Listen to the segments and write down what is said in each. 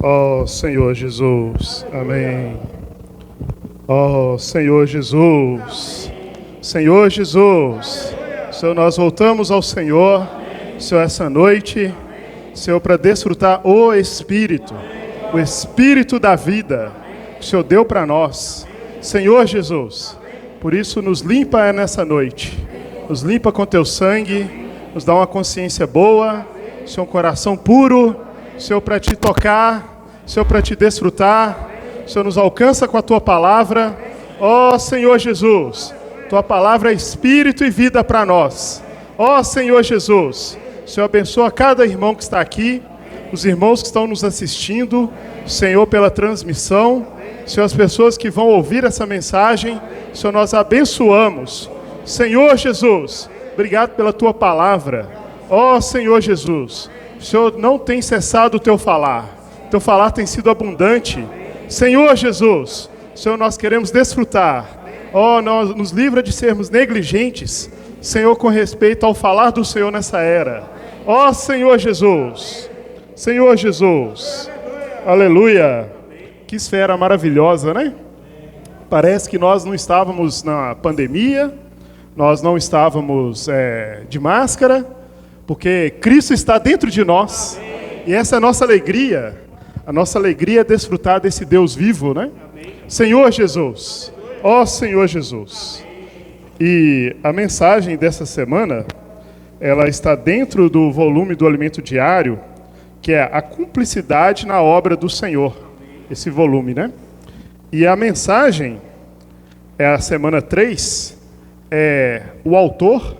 Ó Senhor Jesus, amém. Ó Senhor Jesus, Senhor Jesus, Senhor, nós voltamos ao Senhor, Senhor, essa noite, Senhor, para desfrutar o Espírito da vida, que o Senhor deu para nós, Senhor Jesus. Por isso, nos limpa nessa noite, nos limpa com teu sangue, nos dá uma consciência boa, Senhor, um coração puro, Senhor, para te tocar, Senhor, para te desfrutar, Senhor, nos alcança com a tua palavra, ó Senhor Jesus, tua palavra é Espírito e vida para nós, ó Senhor Jesus, Senhor, abençoa cada irmão que está aqui, os irmãos que estão nos assistindo, Senhor, pela transmissão, Senhor, as pessoas que vão ouvir essa mensagem, Senhor, nós abençoamos, Senhor Jesus, obrigado pela tua palavra, ó Senhor Jesus, o Senhor não tem cessado o teu falar tem sido abundante, Senhor Jesus, Senhor, nós queremos desfrutar, ó, nos livra de sermos negligentes, Senhor, com respeito ao falar do Senhor nessa era, ó Senhor Jesus, aleluia, que esfera maravilhosa, né? Parece que nós não estávamos na pandemia, nós não estávamos de máscara, porque Cristo está dentro de nós, e essa é a nossa alegria é desfrutar desse Deus vivo, né? Senhor Jesus, ó Senhor Jesus. E a mensagem dessa semana, ela está dentro do volume do Alimento Diário, que é a cumplicidade na obra do Senhor, esse volume, né? E a mensagem, é a semana 3, é o autor,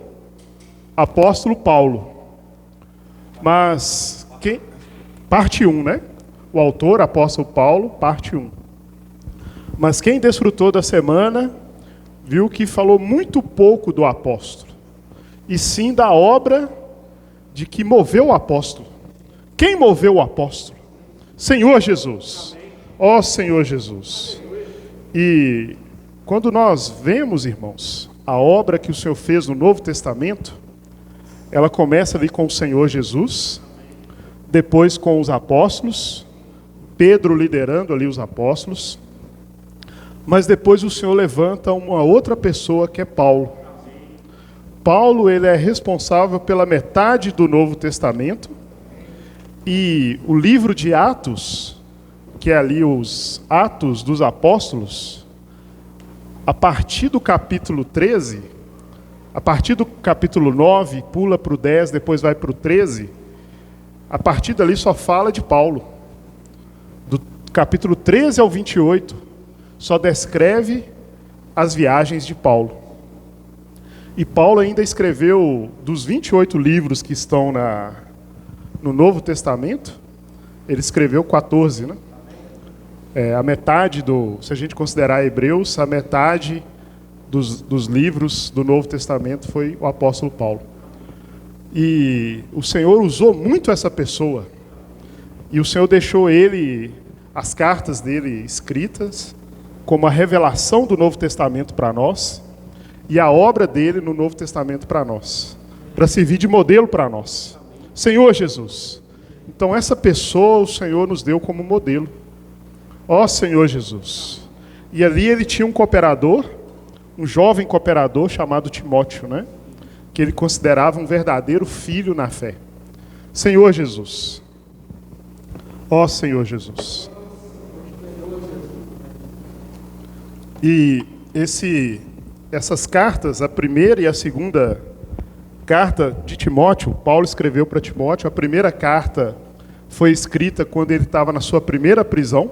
apóstolo Paulo. Mas, parte 1, né? O autor, apóstolo Paulo, parte 1. Mas quem desfrutou da semana, viu que falou muito pouco do apóstolo, e sim da obra de que moveu o apóstolo. Quem moveu o apóstolo? Senhor Jesus. Ó Senhor Jesus. E quando nós vemos, irmãos, a obra que o Senhor fez no Novo Testamento, ela começa ali com o Senhor Jesus, depois com os apóstolos, Pedro liderando ali os apóstolos, mas depois o Senhor levanta uma outra pessoa que é Paulo. Paulo, ele é responsável pela metade do Novo Testamento, e o livro de Atos, que é ali os Atos dos Apóstolos, a partir do capítulo 13, a partir do capítulo 9, pula para o 10, depois vai para o 13, a partir dali só fala de Paulo. Do capítulo 13 ao 28, só descreve as viagens de Paulo. E Paulo ainda escreveu, dos 28 livros que estão no Novo Testamento, ele escreveu 14, né? A metade se a gente considerar Hebreus, a metade dos livros do Novo Testamento foi o apóstolo Paulo. E o Senhor usou muito essa pessoa, e o Senhor deixou as cartas dele escritas, como a revelação do Novo Testamento para nós, e a obra dele no Novo Testamento para nós, para servir de modelo para nós. Senhor Jesus. Então essa pessoa o Senhor nos deu como modelo. Ó Senhor Jesus. E ali ele tinha um cooperador, um jovem cooperador chamado Timóteo, né? Que ele considerava um verdadeiro filho na fé. Senhor Jesus. Ó Senhor Jesus. E essas cartas, a primeira e a segunda carta de Timóteo, Paulo escreveu para Timóteo. A primeira carta foi escrita quando ele estava na sua primeira prisão.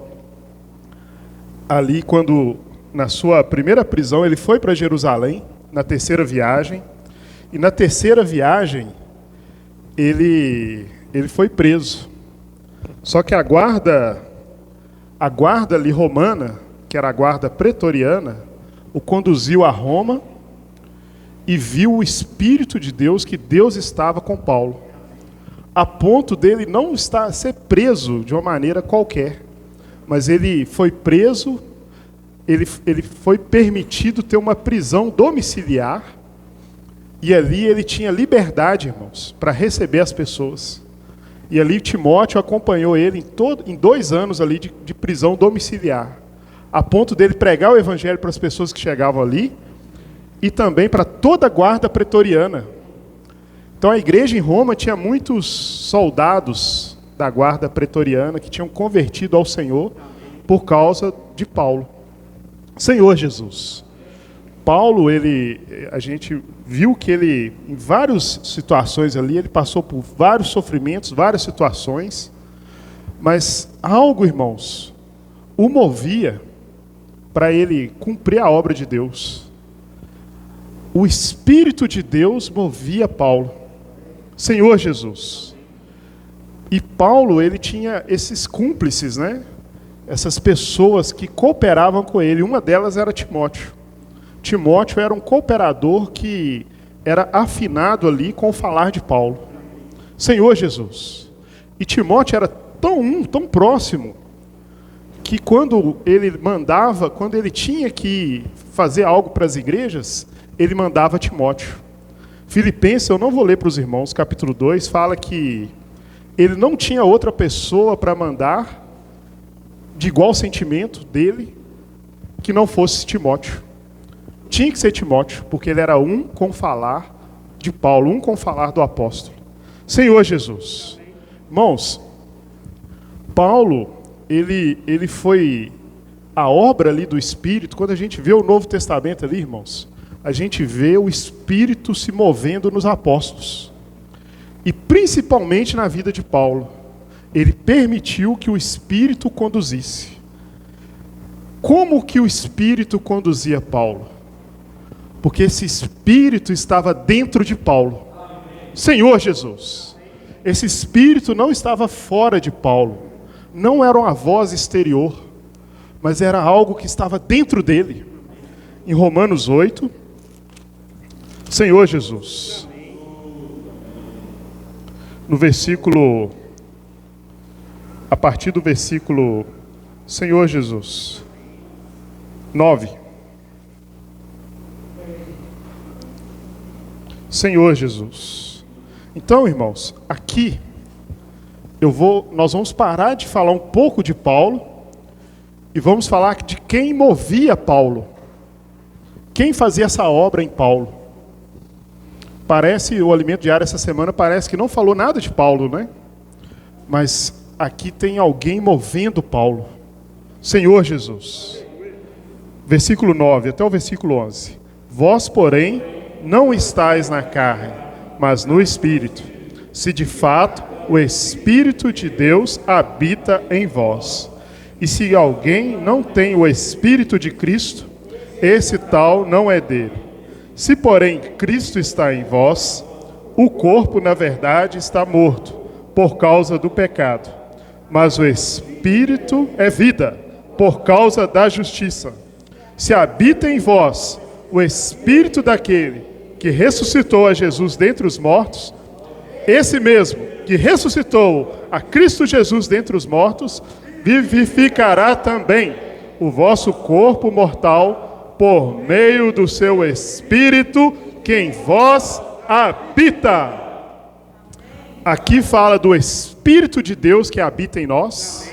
Ali, quando na sua primeira prisão, ele foi para Jerusalém, na terceira viagem. E na terceira viagem, ele foi preso. Só que a guarda ali romana, que era a guarda pretoriana, o conduziu a Roma e viu o Espírito de Deus, que Deus estava com Paulo, a ponto dele não ser preso de uma maneira qualquer, mas ele foi preso, ele foi permitido ter uma prisão domiciliar, e ali ele tinha liberdade, irmãos, para receber as pessoas. E ali Timóteo acompanhou ele em 2 anos ali de prisão domiciliar, a ponto dele pregar o evangelho para as pessoas que chegavam ali e também para toda a guarda pretoriana. Então a igreja em Roma tinha muitos soldados da guarda pretoriana que tinham convertido ao Senhor por causa de Paulo. Senhor Jesus. Paulo, a gente viu que ele, em várias situações ali, ele passou por vários sofrimentos, várias situações, mas algo, irmãos, o movia para ele cumprir a obra de Deus. O Espírito de Deus movia Paulo. Senhor Jesus. E Paulo, ele tinha esses cúmplices, né? Essas pessoas que cooperavam com ele. Uma delas era Timóteo. Timóteo era um cooperador que era afinado ali com o falar de Paulo. Senhor Jesus. E Timóteo era tão próximo, que quando ele tinha que fazer algo para as igrejas, ele mandava Timóteo. Filipenses, eu não vou ler para os irmãos, capítulo 2, fala que ele não tinha outra pessoa para mandar, de igual sentimento dele, que não fosse Timóteo. Tinha que ser Timóteo, porque ele era um com o falar de Paulo, um com o falar do apóstolo. Senhor Jesus. Irmãos, Paulo, ele foi a obra ali do Espírito. Quando a gente vê o Novo Testamento ali, irmãos, a gente vê o Espírito se movendo nos apóstolos. E principalmente na vida de Paulo. Ele permitiu que o Espírito conduzisse. Como que o Espírito conduzia Paulo? Porque esse Espírito estava dentro de Paulo. Senhor Jesus. Esse Espírito não estava fora de Paulo. Não era uma voz exterior, mas era algo que estava dentro dele. Em Romanos 8, Senhor Jesus. No versículo, a partir do versículo, Senhor Jesus, 9. Senhor Jesus. Então, irmãos, aqui nós vamos parar de falar um pouco de Paulo e vamos falar de quem movia Paulo. Quem fazia essa obra em Paulo. O Alimento Diário essa semana parece que não falou nada de Paulo, né? Mas aqui tem alguém movendo Paulo. Senhor Jesus. Versículo 9 até o versículo 11. Vós, porém, não estáis na carne, mas no Espírito, se de fato o Espírito de Deus habita em vós. E se alguém não tem o Espírito de Cristo, esse tal não é dele. Se, porém, Cristo está em vós, o corpo, na verdade, está morto, por causa do pecado. Mas o Espírito é vida, por causa da justiça. Se habita em vós o Espírito daquele que ressuscitou a Jesus dentre os mortos, esse mesmo que ressuscitou a Cristo Jesus dentre os mortos, vivificará também o vosso corpo mortal por meio do seu Espírito que em vós habita. Aqui fala do Espírito de Deus que habita em nós.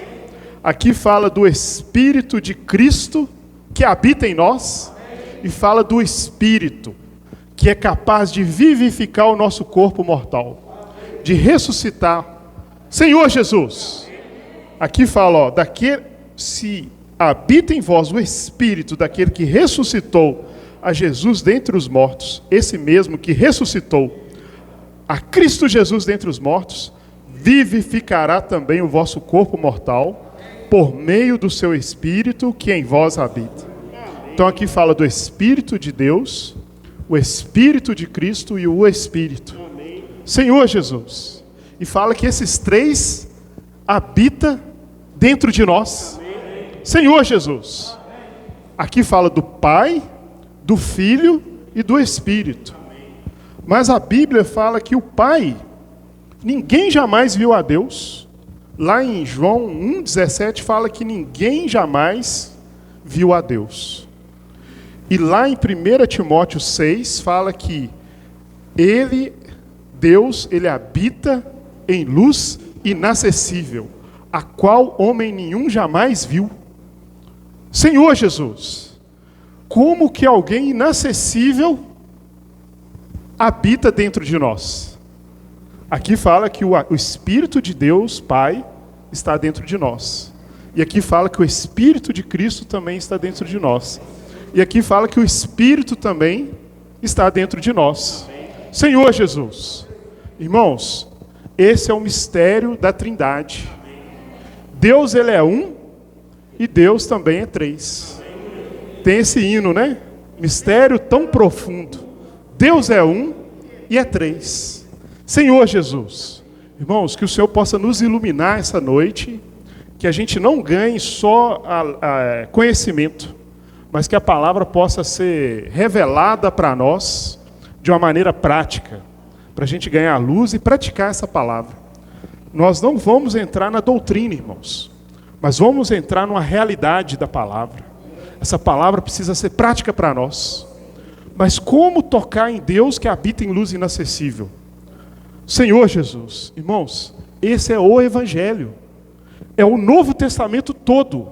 Aqui fala do Espírito de Cristo que habita em nós. E fala do Espírito que é capaz de vivificar o nosso corpo mortal, de ressuscitar. Senhor Jesus. Aqui fala, se habita em vós o Espírito daquele que ressuscitou a Jesus dentre os mortos, esse mesmo que ressuscitou a Cristo Jesus dentre os mortos, vivificará também o vosso corpo mortal, por meio do seu Espírito que em vós habita. Então aqui fala do Espírito de Deus, o Espírito de Cristo e o Espírito. Senhor Jesus. E fala que esses três habitam dentro de nós. Senhor Jesus. Aqui fala do Pai, do Filho e do Espírito. Mas a Bíblia fala que o Pai, ninguém jamais viu a Deus. Lá em João 1,17 fala que ninguém jamais viu a Deus. E lá em 1 Timóteo 6 fala que Deus, ele habita em luz inacessível, a qual homem nenhum jamais viu. Senhor Jesus, como que alguém inacessível habita dentro de nós? Aqui fala que o Espírito de Deus, Pai, está dentro de nós. E aqui fala que o Espírito de Cristo também está dentro de nós. E aqui fala que o Espírito também está dentro de nós. Senhor Jesus, irmãos, esse é o mistério da Trindade. Deus, ele é um, e Deus também é três. Tem esse hino, né? Mistério tão profundo. Deus é um e é três. Senhor Jesus, irmãos, que o Senhor possa nos iluminar essa noite, que a gente não ganhe só conhecimento, mas que a palavra possa ser revelada para nós de uma maneira prática, para a gente ganhar luz e praticar essa palavra. Nós não vamos entrar na doutrina, irmãos, mas vamos entrar numa realidade da palavra. Essa palavra precisa ser prática para nós. Mas como tocar em Deus que habita em luz inacessível? Senhor Jesus, irmãos, esse é o Evangelho. É o Novo Testamento todo.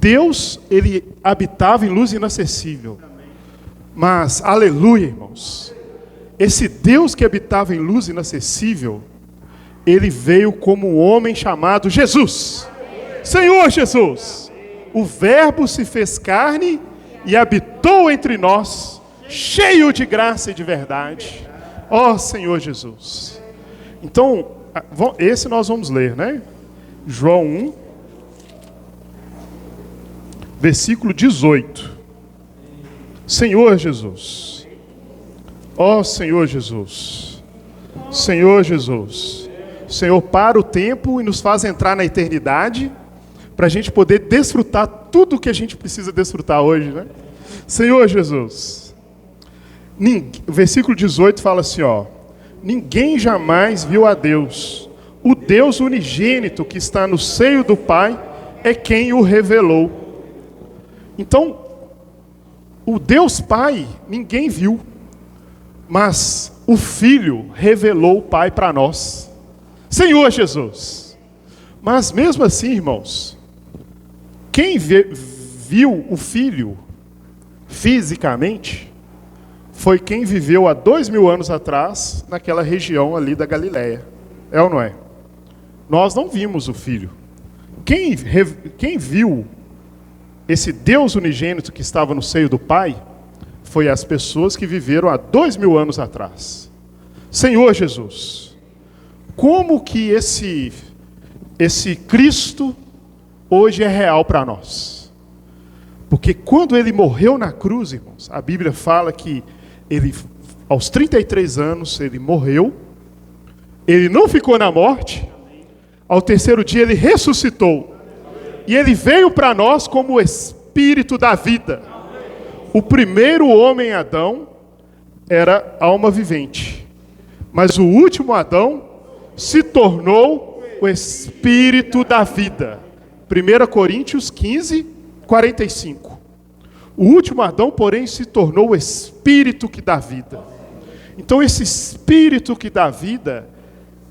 Deus, ele habitava em luz inacessível. Mas, aleluia, irmãos, esse Deus que habitava em luz inacessível, ele veio como um homem chamado Jesus. Senhor Jesus, o Verbo se fez carne e habitou entre nós, cheio de graça e de verdade. Ó Senhor Jesus. Então, esse nós vamos ler, né? João 1, versículo 18. Senhor Jesus. Ó Senhor Jesus. Senhor Jesus. Senhor, para o tempo e nos faz entrar na eternidade, para a gente poder desfrutar tudo o que a gente precisa desfrutar hoje, né? Senhor Jesus. O versículo 18 fala assim, ó: ninguém jamais viu a Deus. O Deus unigênito que está no seio do Pai é quem o revelou. Então, o Deus Pai ninguém viu, mas o Filho revelou o Pai para nós. Senhor Jesus. Mas mesmo assim, irmãos, quem viu o Filho fisicamente foi quem viveu há 2000 anos atrás naquela região ali da Galileia. É ou não é? Nós não vimos o Filho. Quem viu esse Deus unigênito que estava no seio do Pai foi as pessoas que viveram há 2000 anos atrás. Senhor Jesus, como que esse Cristo hoje é real para nós? Porque quando ele morreu na cruz, irmãos, a Bíblia fala que ele, aos 33 anos, ele morreu, ele não ficou na morte, ao terceiro dia ele ressuscitou, e ele veio para nós como o Espírito da vida. O primeiro homem, Adão, era alma vivente, mas o último Adão se tornou o Espírito da vida. 1 Coríntios 15, 45. O último Adão, porém, se tornou o Espírito que dá vida. Então esse Espírito que dá vida,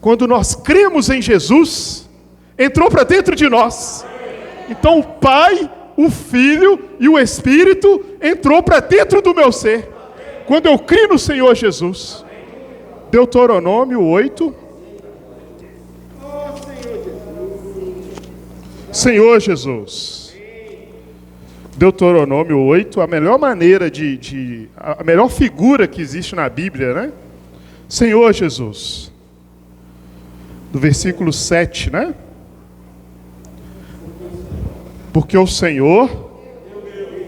quando nós cremos em Jesus, entrou para dentro de nós. Então o Pai, o Filho e o Espírito entrou para dentro do meu ser. Quando eu criei no Senhor Jesus. Deuteronômio 8. Senhor Jesus. Deuteronômio 8, a melhor maneira a melhor figura que existe na Bíblia, né? Senhor Jesus. Do versículo 7, né? Porque o Senhor,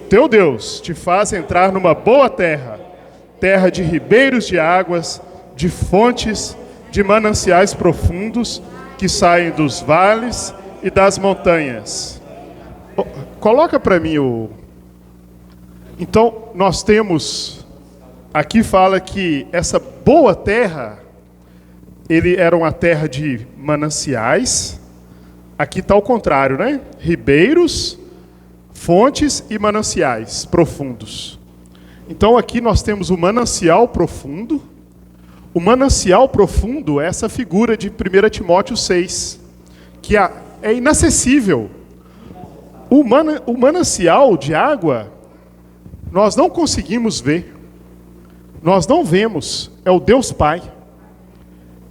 teu Deus, te faz entrar numa boa terra, terra de ribeiros de águas, de fontes, de mananciais profundos, que saem dos vales e das montanhas. Coloca para mim Então, nós temos... Aqui fala que essa boa terra, ele era uma terra de mananciais. Aqui está o contrário, né? Ribeiros, fontes e mananciais profundos. Então, aqui nós temos o manancial profundo, O manancial profundo é essa figura de 1 Timóteo 6, que é inacessível. O manancial de água, nós não conseguimos ver. Nós não vemos. É o Deus Pai.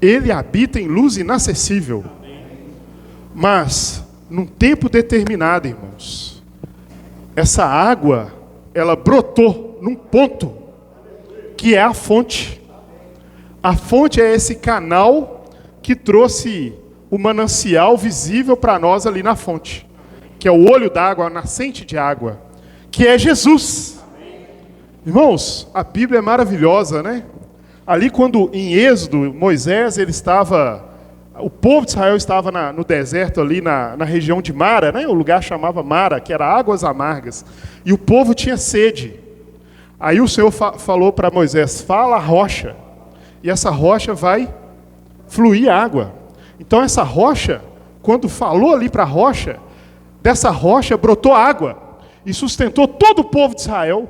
Ele habita em luz inacessível. Mas, num tempo determinado, irmãos, essa água, ela brotou num ponto, que é a fonte. A fonte é esse canal que trouxe o manancial visível para nós ali na fonte, que é o olho d'água, a nascente de água, que é Jesus. Irmãos, a Bíblia é maravilhosa, né? Ali quando em Êxodo, Moisés, o povo de Israel estava no deserto ali na região de Mara, né? O lugar chamava Mara, que era águas amargas, e o povo tinha sede. Aí o Senhor falou para Moisés, fala a rocha, e essa rocha vai fluir água. Então essa rocha, quando falou ali para a rocha, dessa rocha brotou água, e sustentou todo o povo de Israel.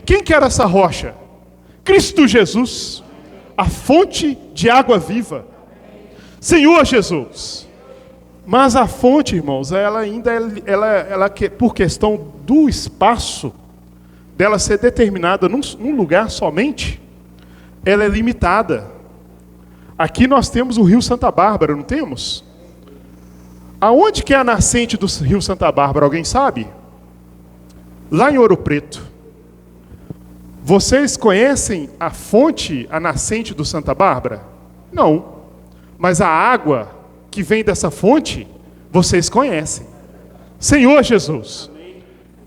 Quem que era essa rocha? Cristo Jesus, a fonte de água viva. Senhor Jesus. Mas a fonte, irmãos, ela ainda, por questão do espaço, dela ser determinada num lugar somente, ela é limitada. Aqui nós temos o Rio Santa Bárbara, não temos? Aonde que é a nascente do Rio Santa Bárbara, alguém sabe? Lá em Ouro Preto. Vocês conhecem a fonte, a nascente do Santa Bárbara? Não. Mas a água que vem dessa fonte, vocês conhecem. Senhor Jesus,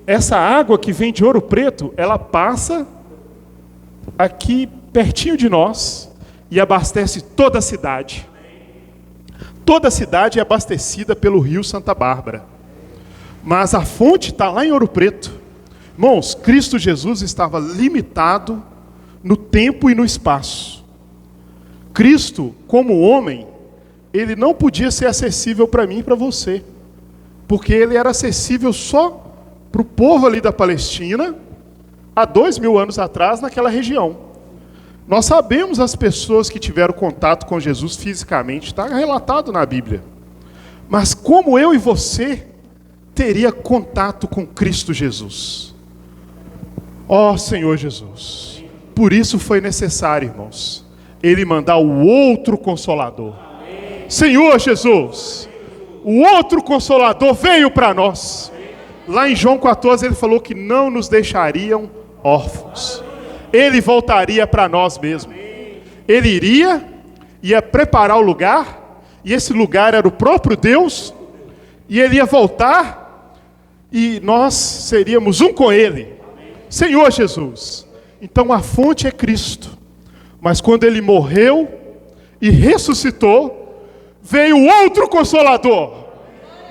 essa água que vem de Ouro Preto, ela passa aqui pertinho de nós e abastece toda a cidade. Toda a cidade é abastecida pelo Rio Santa Bárbara. Mas a fonte está lá em Ouro Preto. Irmãos, Cristo Jesus estava limitado no tempo e no espaço. Cristo, como homem, ele não podia ser acessível para mim e para você, porque ele era acessível só para o povo ali da Palestina, há 2000 anos atrás, naquela região. Nós sabemos as pessoas que tiveram contato com Jesus fisicamente, está relatado na Bíblia. Mas como eu e você teria contato com Cristo Jesus? Ó Senhor Jesus, por isso foi necessário, irmãos, Ele mandar o outro Consolador. Amém. Senhor Jesus, o outro Consolador veio para nós. Lá em João 14 Ele falou que não nos deixariam órfãos. Ele voltaria para nós mesmos. Ele ia preparar o lugar, e esse lugar era o próprio Deus, e Ele ia voltar, e nós seríamos um com Ele. Senhor Jesus, então a fonte é Cristo, mas quando Ele morreu e ressuscitou, veio outro Consolador,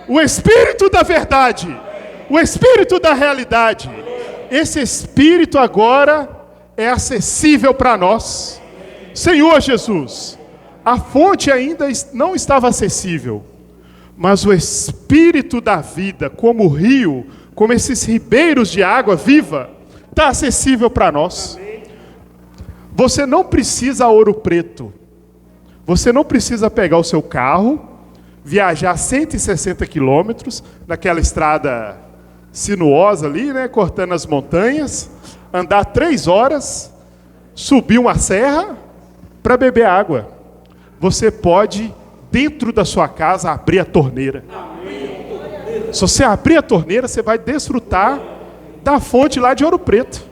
o Espírito da verdade, o Espírito da realidade. Esse Espírito agora é acessível para nós. Senhor Jesus, a fonte ainda não estava acessível, mas o Espírito da vida, como o rio, como esses ribeiros de água viva, está acessível para nós. Você não precisa a Ouro Preto. Você não precisa pegar o seu carro, viajar 160 quilômetros, naquela estrada sinuosa ali, né, cortando as montanhas, andar 3 horas, subir uma serra para beber água. Você pode, dentro da sua casa, abrir a torneira. Se você abrir a torneira, você vai desfrutar da fonte lá de Ouro Preto,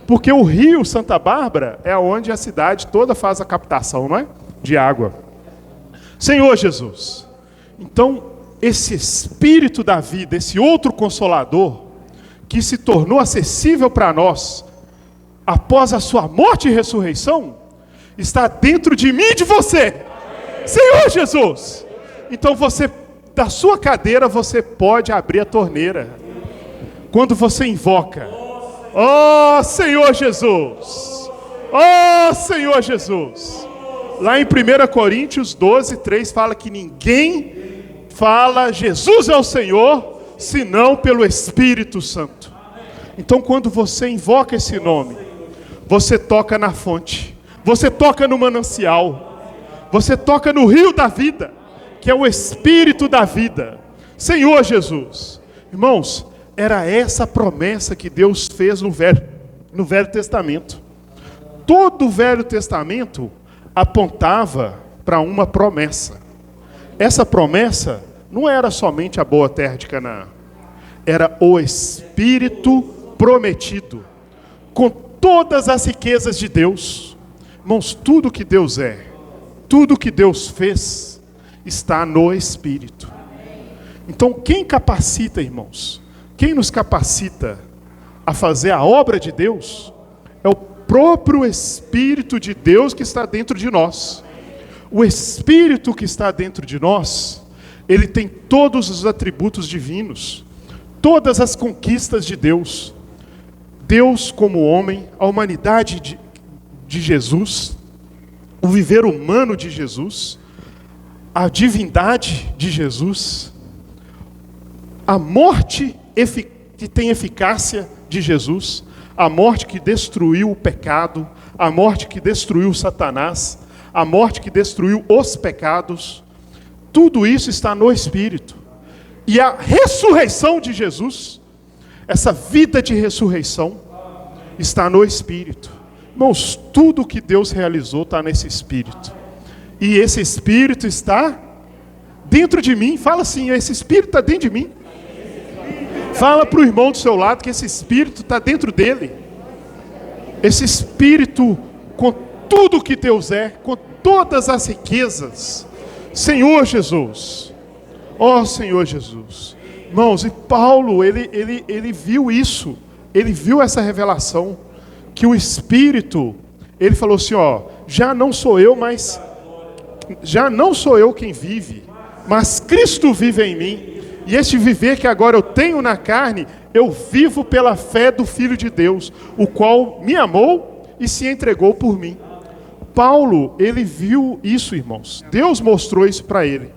porque o rio Santa Bárbara é onde a cidade toda faz a captação, não é? De água. Senhor Jesus, então esse Espírito da vida, esse outro Consolador, que se tornou acessível para nós após a sua morte e ressurreição, está dentro de mim e de você. Senhor Jesus, então você, da sua cadeira, você pode abrir a torneira. Quando você invoca, ó Senhor Jesus, ó Senhor Jesus. Lá em 1 Coríntios 12, 3 fala que ninguém fala Jesus é o Senhor, senão pelo Espírito Santo. Então quando você invoca esse nome, você toca na fonte. você toca no manancial, você toca no rio da vida, que é o Espírito da vida. Senhor Jesus. Irmãos, era essa a promessa que Deus fez no Velho Testamento. Todo o Velho Testamento apontava para uma promessa. Essa promessa não era somente a boa terra de Canaã. Era o Espírito prometido, com todas as riquezas de Deus. Irmãos, tudo que Deus é, tudo que Deus fez, está no Espírito. Então, quem capacita, irmãos? Quem nos capacita a fazer a obra de Deus? É o próprio Espírito de Deus que está dentro de nós. O Espírito que está dentro de nós, ele tem todos os atributos divinos, todas as conquistas de Deus. Deus como homem, a humanidade de Jesus, o viver humano de Jesus, a divindade de Jesus, a morte que tem eficácia de Jesus, a morte que destruiu o pecado, a morte que destruiu Satanás, a morte que destruiu os pecados, tudo isso está no Espírito. E a ressurreição de Jesus, essa vida de ressurreição, está no Espírito. Irmãos, tudo que Deus realizou está nesse Espírito. E esse Espírito está dentro de mim. Fala assim, esse Espírito está dentro de mim. Fala para o irmão do seu lado que esse Espírito está dentro dele. Esse Espírito, com tudo que Deus é, com todas as riquezas. Senhor Jesus. Ó Senhor Jesus. Irmãos, e Paulo, ele viu isso. Ele viu essa revelação. Que o Espírito, ele falou assim, ó, já não sou eu quem vive, mas Cristo vive em mim. E este viver que agora eu tenho na carne, eu vivo pela fé do Filho de Deus, o qual me amou e se entregou por mim. Paulo, ele viu isso, irmãos. Deus mostrou isso para ele.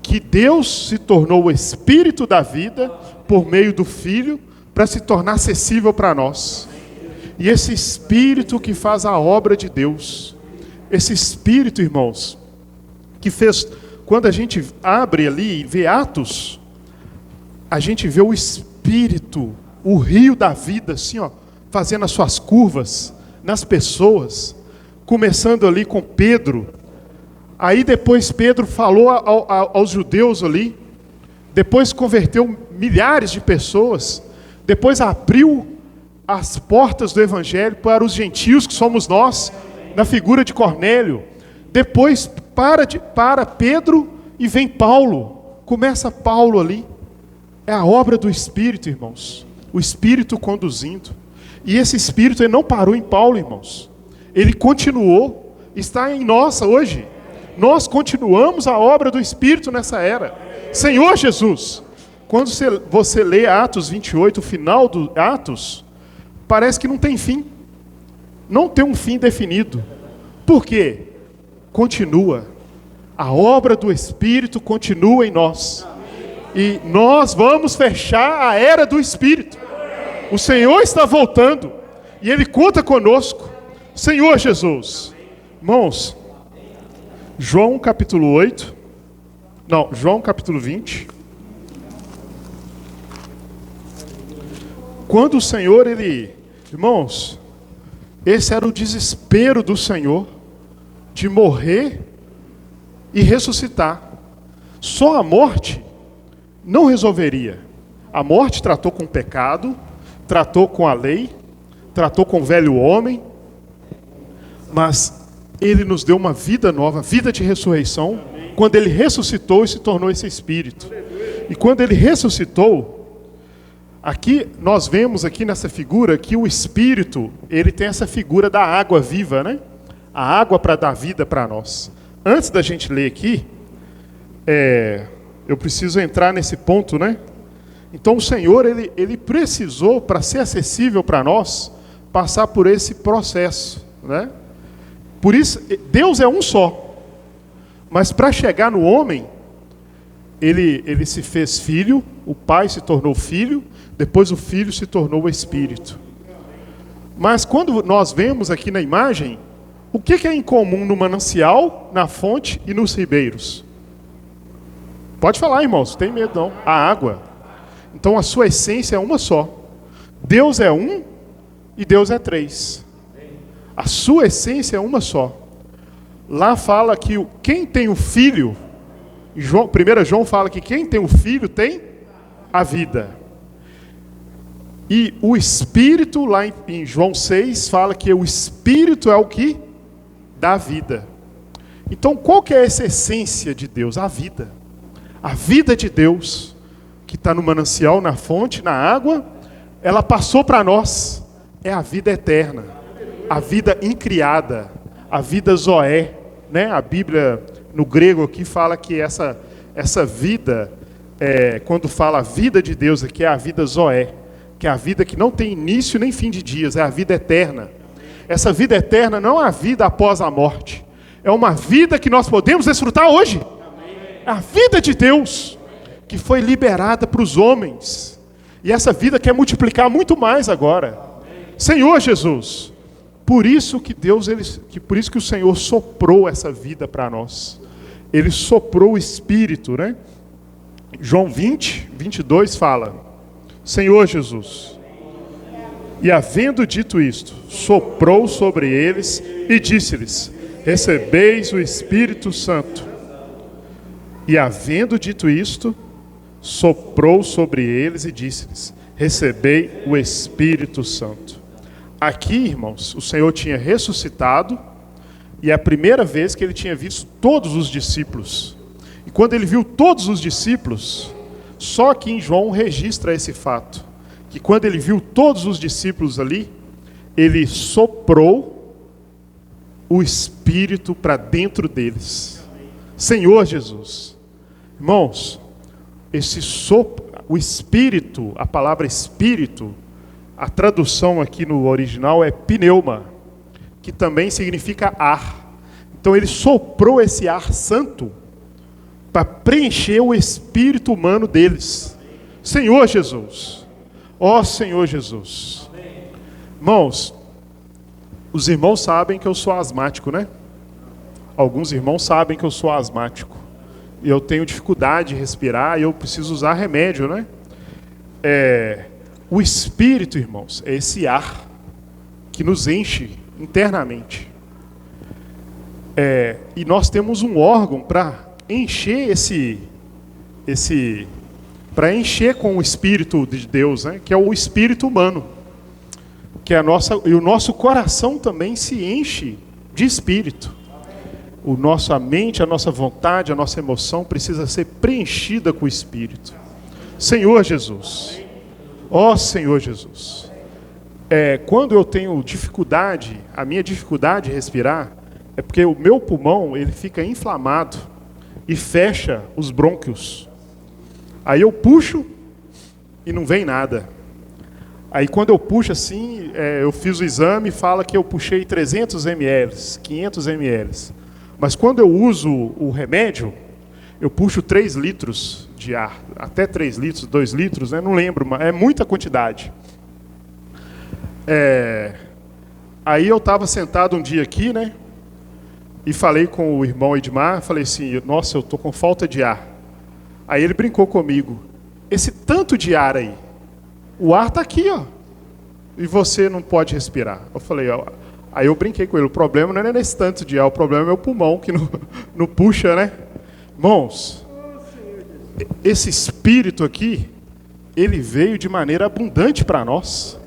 Que Deus se tornou o Espírito da vida por meio do Filho para se tornar acessível para nós. E esse Espírito que faz a obra de Deus, esse Espírito, irmãos, que fez, quando a gente abre ali e vê Atos, a gente vê o Espírito, o rio da vida, assim, ó, fazendo as suas curvas nas pessoas, começando ali com Pedro. Aí depois Pedro falou aos judeus ali, depois converteu milhares de pessoas, depois abriu as portas do Evangelho para os gentios, que somos nós, na figura de Cornélio. Depois para Pedro e vem Paulo. Começa Paulo ali. É a obra do Espírito, irmãos. O Espírito conduzindo. E esse Espírito ele não parou em Paulo, irmãos. Ele continuou. Está em nós hoje. Nós continuamos a obra do Espírito nessa era. Senhor Jesus. Quando você lê Atos 28, o final do Atos, parece que não tem fim. Não tem um fim definido. Por quê? Continua. A obra do Espírito continua em nós. E nós vamos fechar a era do Espírito. O Senhor está voltando. E Ele conta conosco. Senhor Jesus. Irmãos, João capítulo 20. Quando o Senhor, irmãos, esse era o desespero do Senhor, de morrer e ressuscitar. Só a morte não resolveria. A morte tratou com o pecado, tratou com a lei, tratou com o velho homem, mas Ele nos deu uma vida nova, vida de ressurreição, quando Ele ressuscitou e se tornou esse Espírito. E quando Ele ressuscitou, aqui nós vemos aqui nessa figura que o Espírito, ele tem essa figura da água viva, né? A água para dar vida para nós. Antes da gente ler aqui, eu preciso entrar nesse ponto, né? Então o Senhor, ele precisou, para ser acessível para nós, passar por esse processo, né? Por isso, Deus é um só. Mas para chegar no homem, ele se fez filho, o Pai se tornou filho, depois o Filho se tornou o Espírito. Mas quando nós vemos aqui na imagem, O que é incomum no manancial, na fonte e nos ribeiros? Pode falar, irmãos, não tem medo não. A água. Então a sua essência é uma só. Deus é um e Deus é três. A sua essência é uma só. Lá fala que quem tem o Filho, 1 João fala que quem tem o Filho tem a vida. E o Espírito, lá em João 6, fala que o Espírito é o que dá vida. Então qual que é essa essência de Deus? A vida. A vida de Deus, que está no manancial, na fonte, na água, ela passou para nós. É a vida eterna, a vida incriada, a vida zoé, né? A Bíblia, no grego aqui, fala que essa vida, quando fala a vida de Deus aqui, é a vida zoé, que é a vida que não tem início nem fim de dias, é a vida eterna. Essa vida eterna não é a vida após a morte, é uma vida que nós podemos desfrutar hoje. É a vida de Deus, que foi liberada para os homens. E essa vida quer multiplicar muito mais agora. Senhor Jesus, por isso que por isso que o Senhor soprou essa vida para nós. Ele soprou o Espírito, né? João 20, 22 fala: Senhor Jesus, e havendo dito isto, soprou sobre eles e disse-lhes: recebeis o Espírito Santo. E havendo dito isto, soprou sobre eles e disse-lhes: recebei o Espírito Santo. Aqui, irmãos, o Senhor tinha ressuscitado, e é a primeira vez que ele tinha visto todos os discípulos. E quando ele viu todos os discípulos, só que em João registra esse fato, que quando ele viu todos os discípulos ali, ele soprou o Espírito para dentro deles. Senhor Jesus. Irmãos, esse sopro, o Espírito, a palavra Espírito, a tradução aqui no original é pneuma, que também significa ar. Então ele soprou esse ar santo para preencher o espírito humano deles. Senhor Jesus, ó Senhor Jesus. Irmãos, os irmãos sabem que eu sou asmático, né? Alguns irmãos sabem que eu sou asmático. E eu tenho dificuldade de respirar e eu preciso usar remédio, né? O Espírito, irmãos, é esse ar que nos enche internamente. E nós temos um órgão para encher para encher com o Espírito de Deus, né? Que é o Espírito humano. Que e o nosso coração também se enche de Espírito. A mente, a nossa vontade, a nossa emoção precisa ser preenchida com o Espírito. Senhor Jesus, ó Senhor Jesus, quando eu tenho dificuldade, a minha dificuldade de respirar, é porque o meu pulmão, ele fica inflamado e fecha os brônquios. Aí eu puxo e não vem nada. Aí quando eu puxo assim, eu fiz o exame e fala que eu puxei 300 ml, 500 ml. Mas quando eu uso o remédio, eu puxo 3 litros de ar, até 3 litros, 2 litros, né? Não lembro, mas é muita quantidade. Aí eu estava sentado um dia aqui, né? E falei com o irmão Edmar, falei assim, nossa, eu estou com falta de ar. Aí ele brincou comigo, esse tanto de ar aí, o ar está aqui, ó, e você não pode respirar. Eu falei, ó. Aí eu brinquei com ele, o problema não é nesse tanto de ar, o problema é meu pulmão, que não puxa, né? Irmãos, esse Espírito aqui, ele veio de maneira abundante para nós.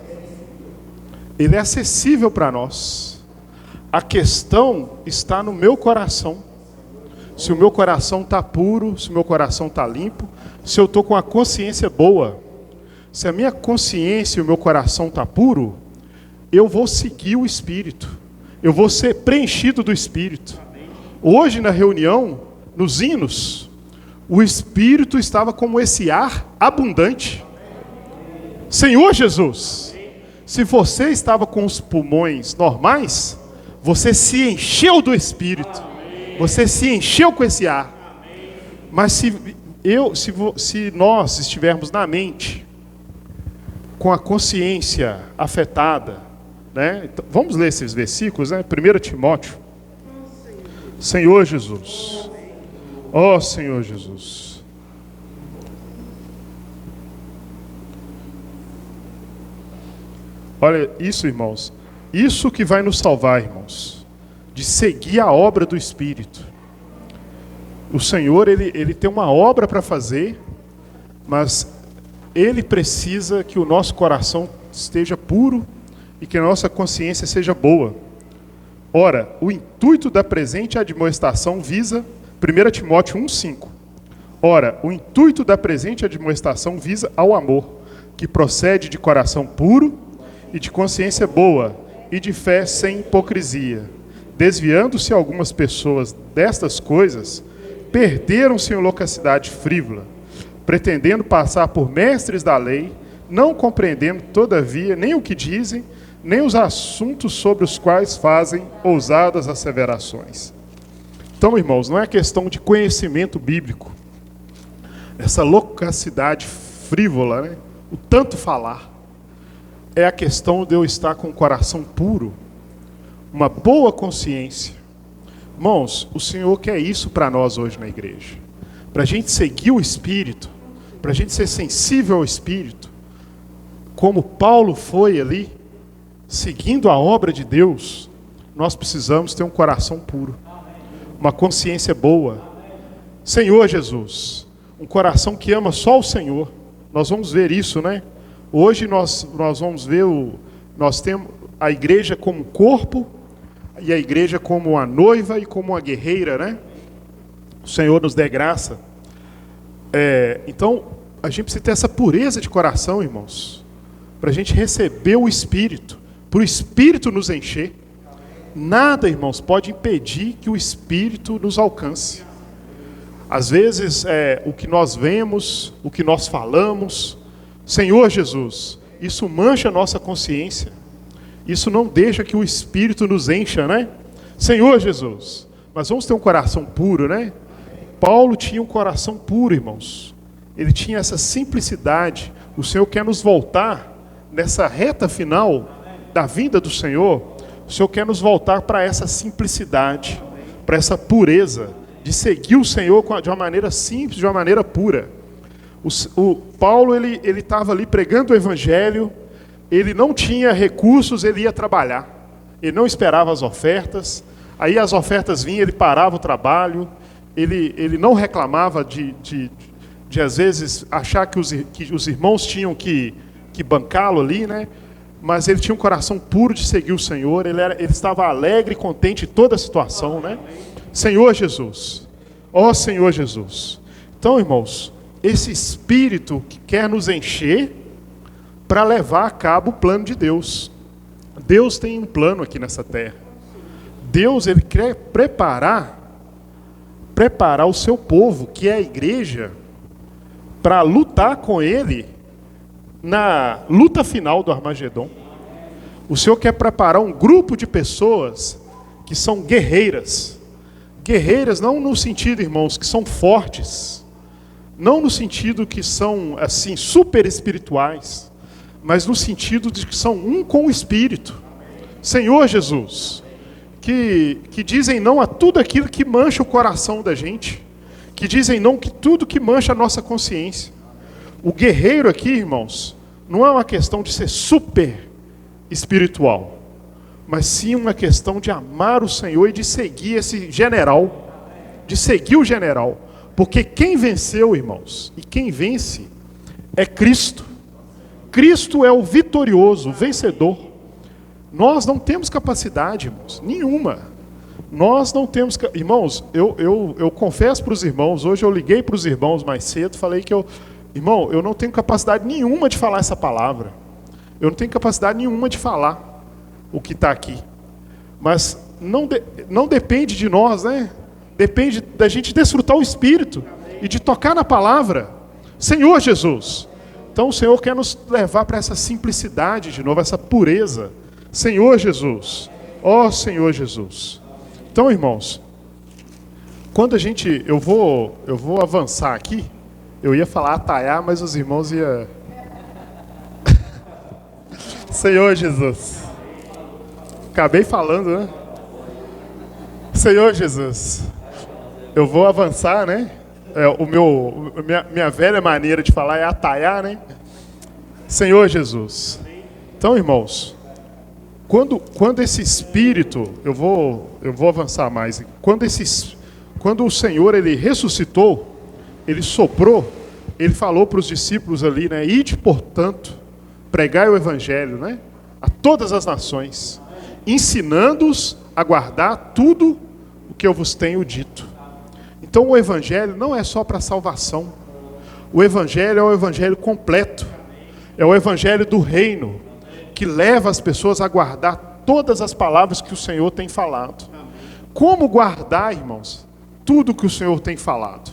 Ele é acessível para nós. A questão está no meu coração. Se o meu coração está puro, se o meu coração está limpo, se eu estou com a consciência boa, se a minha consciência e o meu coração está puro, eu vou seguir o Espírito. Eu vou ser preenchido do Espírito. Hoje na reunião, nos hinos, o Espírito estava como esse ar abundante. Senhor Jesus, se você estava com os pulmões normais, você se encheu do Espírito. Você se encheu com esse ar. Mas se nós estivermos na mente, com a consciência afetada, né? Então, vamos ler esses versículos, né? 1 Timóteo. Senhor Jesus. Ó Senhor Jesus. Olha isso, irmãos. Isso que vai nos salvar, irmãos. De seguir a obra do Espírito. O Senhor, ele tem uma obra para fazer, mas Ele precisa que o nosso coração esteja puro e que a nossa consciência seja boa. Ora, o intuito da presente admoestação visa 1 Timóteo 1,5. Ora, o intuito da presente admoestação visa ao amor, que procede de coração puro e de consciência boa e de fé sem hipocrisia. Desviando-se algumas pessoas destas coisas, perderam-se em loquacidade frívola, pretendendo passar por mestres da lei, não compreendendo, todavia, nem o que dizem, nem os assuntos sobre os quais fazem ousadas asseverações. Então, irmãos, não é questão de conhecimento bíblico, essa loquacidade frívola, né? O tanto falar, é a questão de eu estar com o coração puro, uma boa consciência. Irmãos, o Senhor quer isso para nós hoje na igreja. Para a gente seguir o Espírito, para a gente ser sensível ao Espírito, como Paulo foi ali, seguindo a obra de Deus, nós precisamos ter um coração puro, uma consciência boa. Senhor Jesus, um coração que ama só o Senhor. Nós vamos ver isso, né? Hoje nós vamos ver, nós temos a igreja como corpo, e a igreja como a noiva e como a guerreira, né? O Senhor nos dê graça. Então, a gente precisa ter essa pureza de coração, irmãos, para a gente receber o Espírito, para o Espírito nos encher. Nada, irmãos, pode impedir que o Espírito nos alcance. Às vezes, o que nós vemos, o que nós falamos, Senhor Jesus, isso mancha a nossa consciência. Isso não deixa que o Espírito nos encha, né? Senhor Jesus, mas vamos ter um coração puro, né? Paulo tinha um coração puro, irmãos. Ele tinha essa simplicidade. O Senhor quer nos voltar nessa reta final da vinda do Senhor. O Senhor quer nos voltar para essa simplicidade, para essa pureza, de seguir o Senhor de uma maneira simples, de uma maneira pura. O Paulo, ele estava ali pregando o Evangelho. Ele não tinha recursos, ele ia trabalhar. Ele não esperava as ofertas. Aí as ofertas vinham, ele parava o trabalho. Ele não reclamava de às vezes, achar que os irmãos tinham que bancá-lo ali, né? Mas ele tinha um coração puro de seguir o Senhor. Ele estava alegre e contente em toda a situação, né? Senhor Jesus. Ó Senhor Jesus. Então, irmãos, esse Espírito que quer nos encher para levar a cabo o plano de Deus. Deus tem um plano aqui nessa terra. Deus, ele quer preparar o seu povo, que é a igreja, para lutar com ele na luta final do Armagedon. O Senhor quer preparar um grupo de pessoas que são guerreiras. Guerreiras não no sentido, irmãos, que são fortes. Não no sentido que são, assim, super espirituais, mas no sentido de que são um com o Espírito. Senhor Jesus, que dizem não a tudo aquilo que mancha o coração da gente, que dizem não que tudo que mancha a nossa consciência. O guerreiro aqui, irmãos, não é uma questão de ser super espiritual, mas sim uma questão de amar o Senhor e de seguir esse general, de seguir o general, porque quem venceu, irmãos, e quem vence é Cristo. Cristo é o vitorioso, o vencedor. Nós não temos capacidade, irmãos, nenhuma. Nós não temos... Irmãos, eu confesso para os irmãos, hoje eu liguei para os irmãos mais cedo, falei que irmão, eu não tenho capacidade nenhuma de falar essa palavra. Eu não tenho capacidade nenhuma de falar o que está aqui. Mas não depende de nós, né? Depende da gente desfrutar o Espírito e de tocar na palavra. Senhor Jesus. Então o Senhor quer nos levar para essa simplicidade de novo, essa pureza. Senhor Jesus. Ó Senhor Jesus. Então, irmãos, quando eu vou avançar aqui, eu ia falar ataiar, mas os irmãos iam... Senhor Jesus. Acabei falando, né? Senhor Jesus, eu vou avançar, né? Minha velha maneira de falar é ataiar, né? Senhor Jesus. Então, irmãos, quando esse Espírito, eu vou avançar mais. Quando o Senhor ele ressuscitou, ele soprou, ele falou para os discípulos ali, né? Ide, portanto, pregai o Evangelho, né? A todas as nações, ensinando-os a guardar tudo o que eu vos tenho dito. Então o Evangelho não é só para salvação. O Evangelho é o Evangelho completo. É o Evangelho do reino, que leva as pessoas a guardar todas as palavras que o Senhor tem falado. Como guardar, irmãos, tudo que o Senhor tem falado?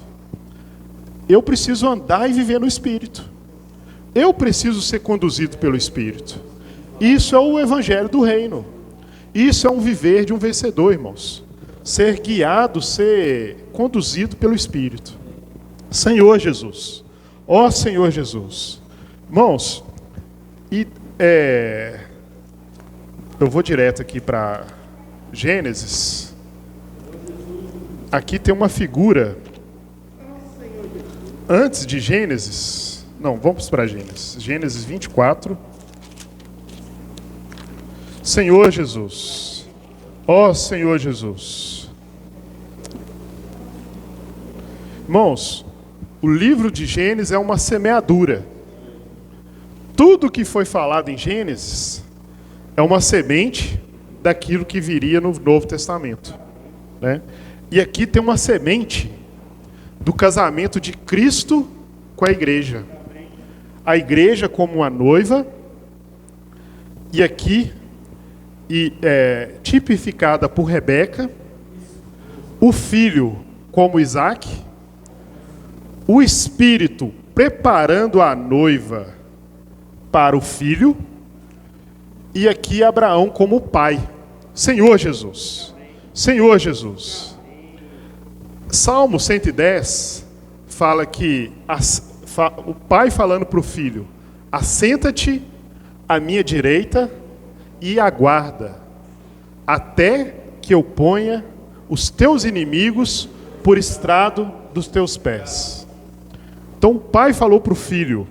Eu preciso andar e viver no Espírito. Eu preciso ser conduzido pelo Espírito. Isso é o Evangelho do reino. Isso é um viver de um vencedor, irmãos. Ser guiado, ser conduzido pelo Espírito. Senhor Jesus. Ó Senhor Jesus. Irmãos, eu vou direto aqui para Gênesis. Aqui tem uma figura. Antes de Gênesis. Não, vamos para Gênesis. Gênesis 24. Senhor Jesus. Ó Senhor Jesus. Irmãos, o livro de Gênesis é uma semeadura. Tudo que foi falado em Gênesis é uma semente daquilo que viria no Novo Testamento, né? E aqui tem uma semente do casamento de Cristo com a igreja. A igreja como uma noiva, e aqui tipificada por Rebeca, o filho como Isaac, o Espírito preparando a noiva para o filho, e aqui Abraão como pai. Senhor Jesus. Senhor Jesus. Salmo 110 fala que o pai falando para o filho: assenta-te à minha direita e aguarda, até que eu ponha os teus inimigos por estrado dos teus pés. Então o pai falou para o filho,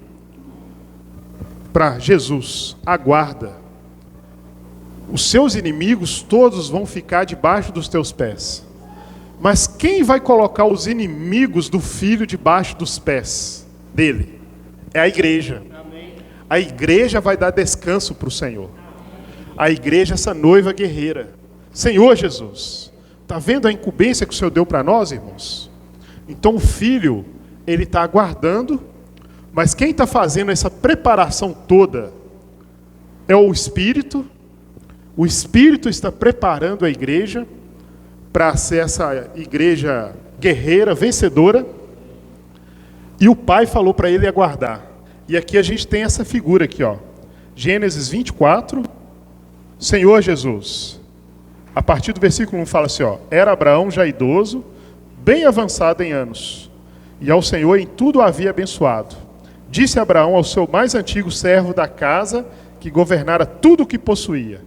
para Jesus: aguarda, os seus inimigos todos vão ficar debaixo dos teus pés. Mas quem vai colocar os inimigos do filho debaixo dos pés dele? É a igreja. A igreja vai dar descanso para o Senhor. A igreja, essa noiva guerreira. Senhor Jesus, está vendo a incumbência que o Senhor deu para nós, irmãos? Então o filho, ele está aguardando, mas quem está fazendo essa preparação toda é o Espírito. O Espírito está preparando a igreja para ser essa igreja guerreira, vencedora. E o pai falou para ele aguardar. E aqui a gente tem essa figura aqui, ó. Gênesis 24, Senhor Jesus. A partir do versículo 1 fala assim, ó: era Abraão já idoso, bem avançado em anos, e ao Senhor em tudo havia abençoado. Disse Abraão ao seu mais antigo servo da casa, que governara tudo o que possuía: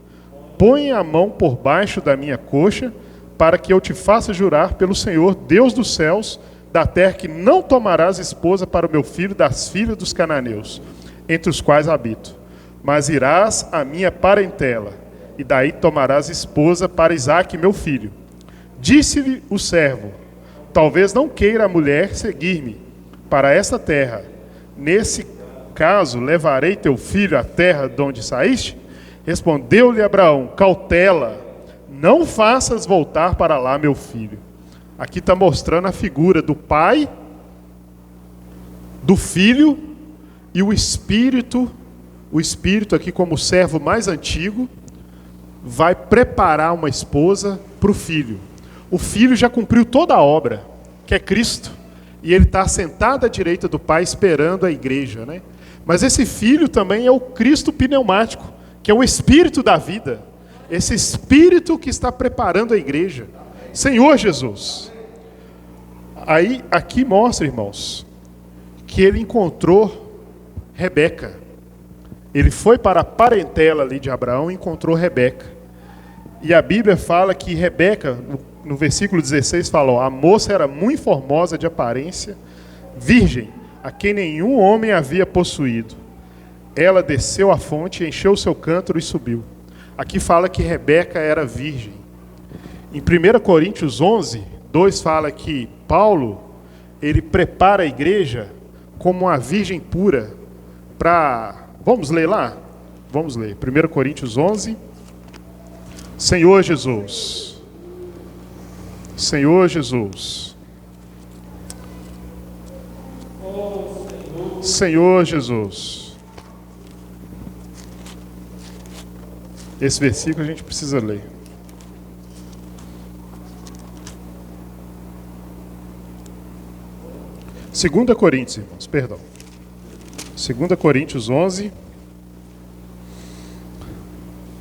põe a mão por baixo da minha coxa, para que eu te faça jurar pelo Senhor, Deus dos céus, da terra, que não tomarás esposa para o meu filho das filhas dos cananeus, entre os quais habito, mas irás à minha parentela, e daí tomarás esposa para Isaque, meu filho. Disse-lhe o servo: talvez não queira a mulher seguir-me para esta terra. Nesse caso, levarei teu filho à terra de onde saíste? Respondeu-lhe Abraão: cautela, não faças voltar para lá meu filho. Aqui está mostrando a figura do pai, do filho e o Espírito. O Espírito aqui como servo mais antigo vai preparar uma esposa para o filho. O filho já cumpriu toda a obra, que é Cristo, e ele está sentado à direita do pai esperando a igreja, né? Mas esse filho também é o Cristo pneumático, que é o Espírito da vida. Esse Espírito que está preparando a igreja. Senhor Jesus. Aí, aqui mostra, irmãos, que ele encontrou Rebeca. Ele foi para a parentela ali de Abraão e encontrou Rebeca. E a Bíblia fala que Rebeca, no versículo 16, fala: ó, a moça era muito formosa de aparência, virgem, a quem nenhum homem havia possuído. Ela desceu à fonte, encheu o seu cântaro e subiu. Aqui fala que Rebeca era virgem. Em 1 Coríntios 11, 2 fala que Paulo, ele prepara a igreja como uma virgem pura para... Vamos ler lá? Vamos ler. 1 Coríntios 11. Senhor Jesus. Senhor Jesus. Senhor Jesus. Esse versículo a gente precisa ler. Segunda Coríntios, irmãos, perdão. 2 Coríntios 11,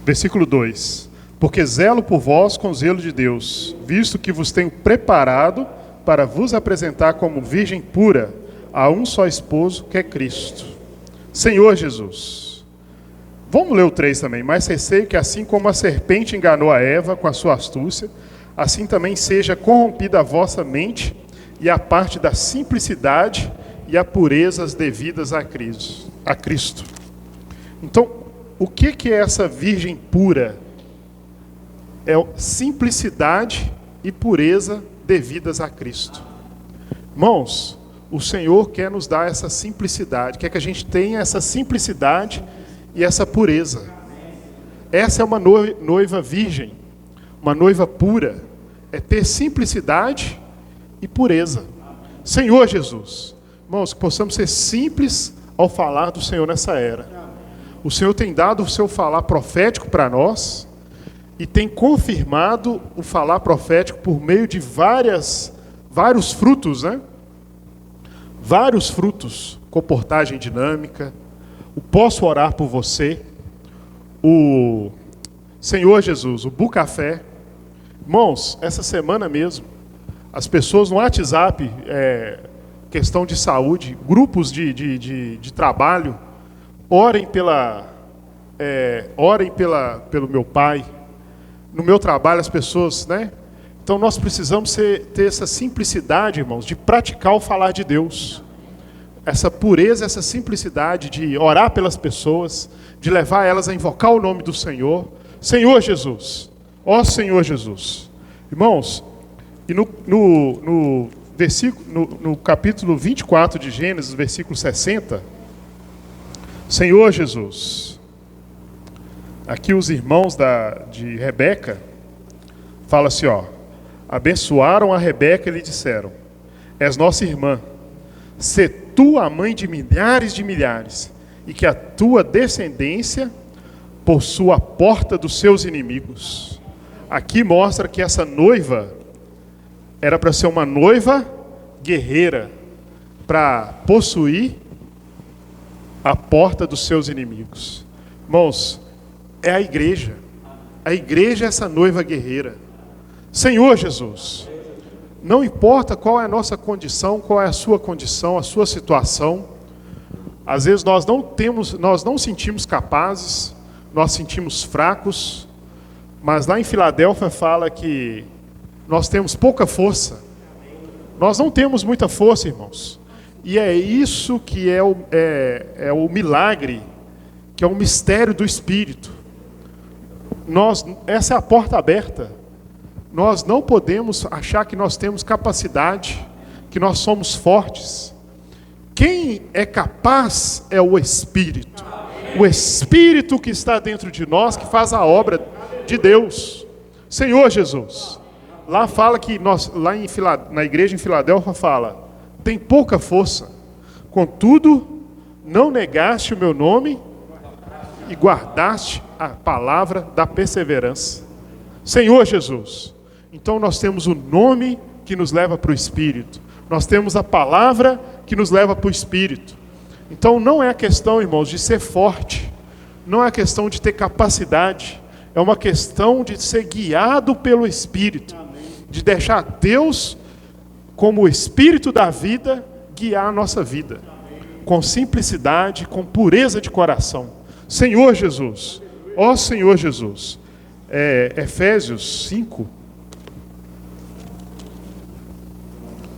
versículo 2. Porque zelo por vós com zelo de Deus, visto que vos tenho preparado para vos apresentar como virgem pura a um só esposo, que é Cristo. Senhor Jesus. Vamos ler o 3 também. Mas receio que assim como a serpente enganou a Eva com a sua astúcia, assim também seja corrompida a vossa mente e a parte da simplicidade e a pureza devidas a Cristo. Então, o que é essa virgem pura? É simplicidade e pureza devidas a Cristo. Irmãos, o Senhor quer nos dar essa simplicidade, quer que a gente tenha essa simplicidade e essa pureza. Essa é uma noiva virgem, uma noiva pura, é ter simplicidade e pureza. Senhor Jesus, irmãos, que possamos ser simples ao falar do Senhor nessa era. O Senhor tem dado o seu falar profético para nós e tem confirmado o falar profético por meio de vários frutos, né? Vários frutos, comportagem dinâmica, o posso orar por você, o Senhor Jesus, o Bucafé. Irmãos, essa semana mesmo, as pessoas no WhatsApp, questão de saúde, grupos de trabalho, orem pelo meu pai. No meu trabalho, as pessoas, né? Então nós precisamos ter essa simplicidade, irmãos, de praticar o falar de Deus. Essa pureza, essa simplicidade de orar pelas pessoas, de levar elas a invocar o nome do Senhor. Senhor Jesus, ó Senhor Jesus. Irmãos, e no capítulo 24 de Gênesis, versículo 60, Senhor Jesus, aqui os irmãos de Rebeca, falam assim, ó, abençoaram a Rebeca e lhe disseram, és nossa irmã, sê tu a mãe de milhares, e que a tua descendência possua a porta dos seus inimigos. Aqui mostra que essa noiva era para ser uma noiva guerreira, para possuir a porta dos seus inimigos. Irmãos, é a igreja é essa noiva guerreira. Senhor Jesus, não importa qual é a nossa condição, qual é a sua condição, a sua situação, às vezes nós não sentimos capazes, nós sentimos fracos, mas lá em Filadélfia fala que nós temos pouca força. Nós não temos muita força, irmãos. E é isso que é o milagre, que é o mistério do Espírito. Essa é a porta aberta. Nós não podemos achar que nós temos capacidade, que nós somos fortes. Quem é capaz é o Espírito. O Espírito que está dentro de nós, que faz a obra de Deus. Senhor Jesus. Lá fala que na igreja em Filadélfia fala, tem pouca força, contudo, não negaste o meu nome e guardaste a palavra da perseverança. Senhor Jesus, então nós temos o nome que nos leva para o Espírito, nós temos a palavra que nos leva para o Espírito. Então não é a questão, irmãos, de ser forte, não é a questão de ter capacidade, é uma questão de ser guiado pelo Espírito. De deixar Deus, como o Espírito da vida, guiar a nossa vida. Com simplicidade, com pureza de coração. Senhor Jesus, ó Senhor Jesus, Efésios 5.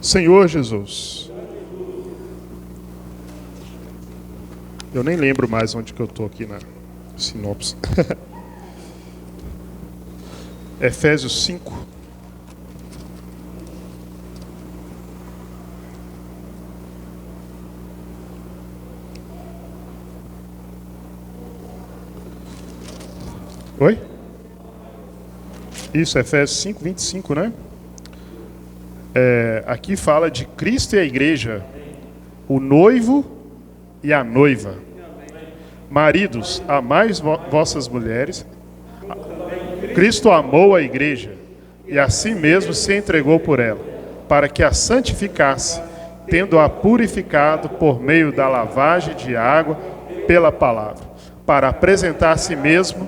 Senhor Jesus. Eu nem lembro mais onde que eu estou aqui na sinopse. Efésios 5. Oi? Isso, Efésios 5, 25, né? Aqui fala de Cristo e a igreja, o noivo e a noiva. Maridos, amai vossas mulheres. Cristo amou a igreja e a si mesmo se entregou por ela, para que a santificasse, tendo-a purificado por meio da lavagem de água pela palavra, para apresentar a si mesmo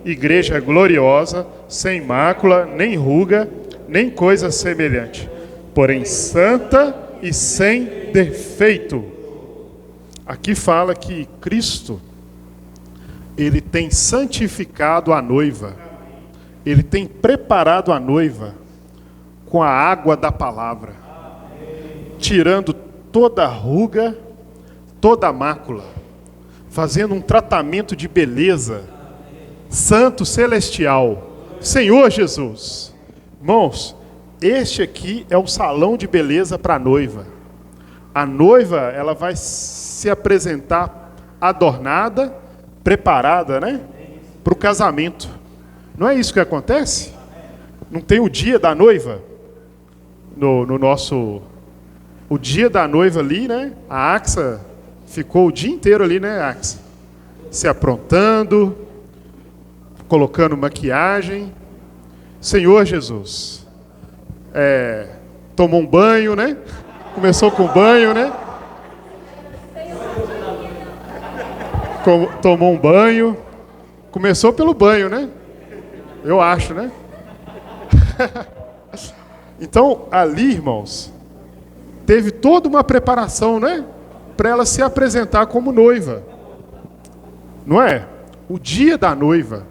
igreja gloriosa, sem mácula, nem ruga, nem coisa semelhante, porém santa e sem defeito. Aqui fala que Cristo, ele tem santificado a noiva, ele tem preparado a noiva com a água da palavra, tirando toda ruga, toda mácula, fazendo um tratamento de beleza, santo, celestial. Senhor Jesus. Irmãos, este aqui é o salão de beleza para a noiva. A noiva, ela vai se apresentar adornada, preparada, né? Para o casamento. Não é isso que acontece? Não tem o dia da noiva? No nosso... O dia da noiva ali, né? A Axa ficou o dia inteiro ali, né, Axa? Se aprontando, colocando maquiagem. Senhor Jesus. Tomou um banho, né? Começou com banho, né? Tomou um banho. Começou pelo banho, né? Eu acho, né? Então, ali, irmãos, teve toda uma preparação, né? Para ela se apresentar como noiva. Não é? O dia da noiva.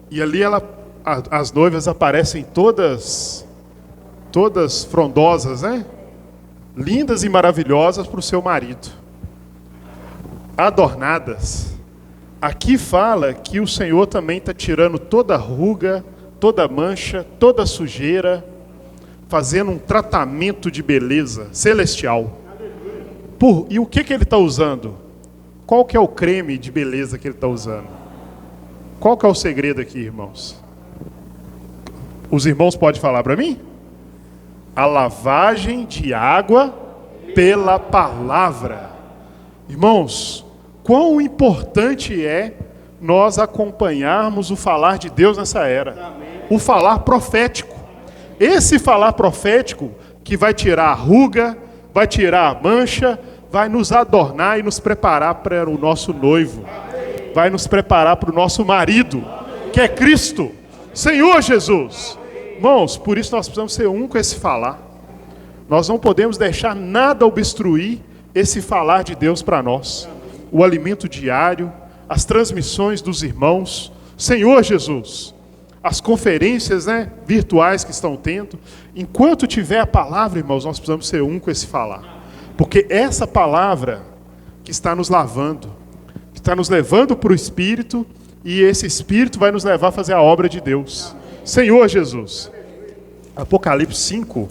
E ali as noivas aparecem todas frondosas, né? Lindas e maravilhosas para o seu marido. Adornadas. Aqui fala que o Senhor também está tirando toda ruga, toda mancha, toda sujeira, fazendo um tratamento de beleza celestial. E o que ele está usando? Qual que é o creme de beleza que ele está usando? Qual que é o segredo aqui, irmãos? Os irmãos podem falar para mim? A lavagem de água pela palavra. Irmãos, quão importante é nós acompanharmos o falar de Deus nessa era. O falar profético. Esse falar profético que vai tirar a ruga, vai tirar a mancha, vai nos adornar e nos preparar para o nosso noivo. Vai nos preparar para o nosso marido, que é Cristo. Senhor Jesus. Irmãos, por isso nós precisamos ser um com esse falar. Nós não podemos deixar nada obstruir esse falar de Deus para nós. O alimento diário, as transmissões dos irmãos. Senhor Jesus, as conferências, né, virtuais que estão tendo. Enquanto tiver a palavra, irmãos, nós precisamos ser um com esse falar. Porque essa palavra que está nos lavando, que está nos levando para o Espírito, e esse Espírito vai nos levar a fazer a obra de Deus. Senhor Jesus. Apocalipse 5.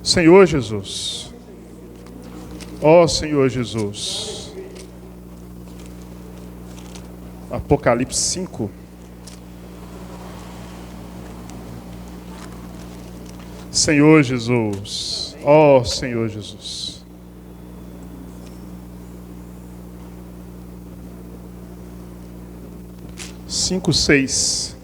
Senhor Jesus. Ó Senhor Jesus. Apocalipse 5. Senhor Jesus. Ó Senhor Jesus. Cinco, 6.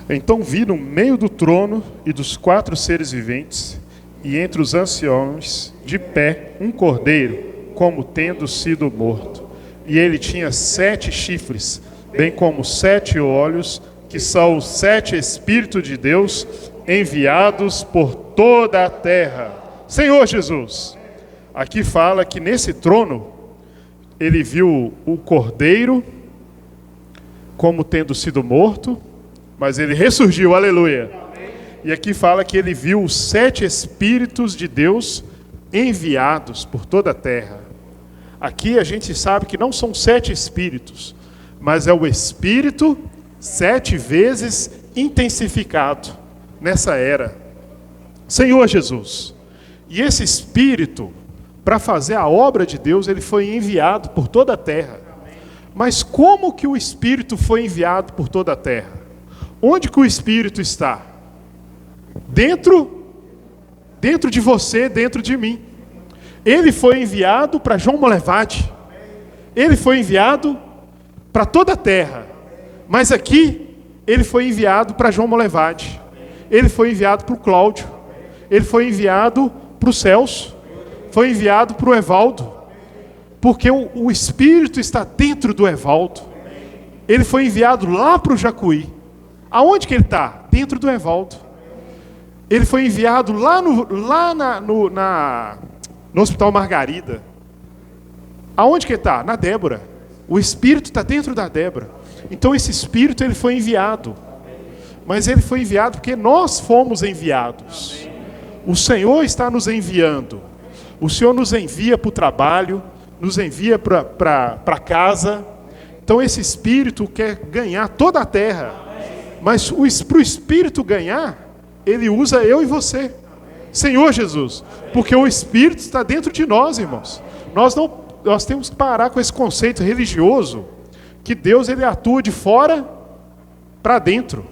Então vi no meio do trono e dos 4 seres viventes, e entre os anciões, de pé, um cordeiro, como tendo sido morto. E ele tinha 7 chifres, bem como 7 olhos, que são os 7 Espíritos de Deus, enviados por toda a terra. Senhor Jesus, aqui fala que nesse trono, ele viu o cordeiro, como tendo sido morto, mas ele ressurgiu, aleluia. E aqui fala que ele viu os 7 Espíritos de Deus enviados por toda a terra. Aqui a gente sabe que não são 7 Espíritos, mas é o Espírito 7 vezes intensificado nessa era. Senhor Jesus. E esse Espírito, para fazer a obra de Deus, ele foi enviado por toda a terra. Mas como que o Espírito foi enviado por toda a terra? Onde que o Espírito está? Dentro de você, dentro de mim. Ele foi enviado para João Molevade. Ele foi enviado para toda a terra. Mas aqui, ele foi enviado para João Molevade. Ele foi enviado para o Cláudio. Ele foi enviado para o Celso. Foi enviado para o Evaldo. Porque o Espírito está dentro do Evaldo. Ele foi enviado lá para o Jacuí. Aonde que ele está? Dentro do Evaldo. Ele foi enviado lá no Hospital Margarida. Aonde que ele está? Na Débora. O Espírito está dentro da Débora. Então esse Espírito ele foi enviado. Mas ele foi enviado porque nós fomos enviados. O Senhor está nos enviando. O Senhor nos envia para o trabalho, nos envia para casa. Então esse Espírito quer ganhar toda a terra. Mas para o Espírito ganhar, ele usa eu e você. Senhor Jesus. Porque o Espírito está dentro de nós, irmãos. Nós temos que parar com esse conceito religioso que Deus ele atua de fora para dentro.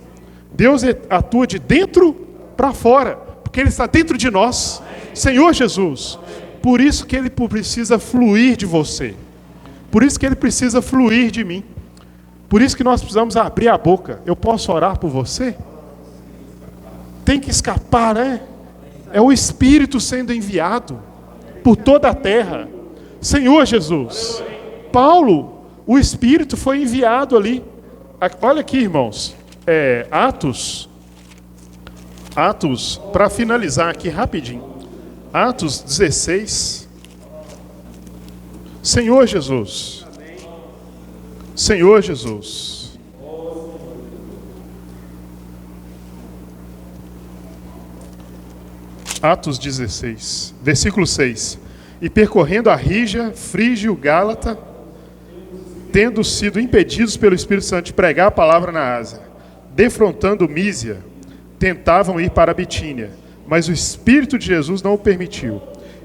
Deus atua de dentro para fora, porque ele está dentro de nós. Senhor Jesus. Por isso que ele precisa fluir de você. Por isso que ele precisa fluir de mim. Por isso que nós precisamos abrir a boca. Eu posso orar por você? Tem que escapar, né? É o Espírito sendo enviado por toda a terra. Senhor Jesus. Paulo, o Espírito foi enviado ali. Olha aqui, irmãos. Atos, para finalizar aqui rapidinho. Atos 16. Senhor Jesus. Senhor Jesus. Atos 16, versículo 6. E percorrendo a Rígia, Frígia e Gálata, tendo sido impedidos pelo Espírito Santo de pregar a palavra na Ásia, defrontando Mísia, tentavam ir para a Bitínia, mas o Espírito de Jesus não o permitiu.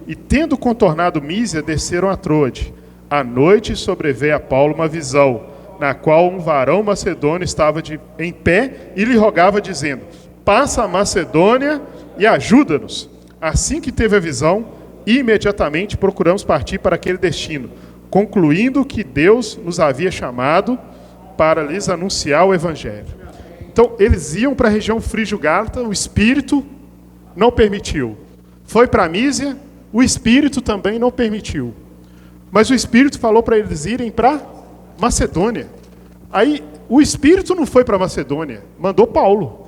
E tendo contornado Mísia, desceram a Troade. À noite sobreveio a Paulo uma visão, na qual um varão macedônio estava em pé e lhe rogava, dizendo: passa a Macedônia e ajuda-nos. Assim que teve a visão, imediatamente procuramos partir para aquele destino, concluindo que Deus nos havia chamado para lhes anunciar o Evangelho. Então, eles iam para a região frígio-gálata, o Espírito não permitiu. Foi para a Mísia, o Espírito também não permitiu. Mas o Espírito falou para eles irem para Macedônia. Aí, o Espírito não foi para Macedônia, mandou Paulo.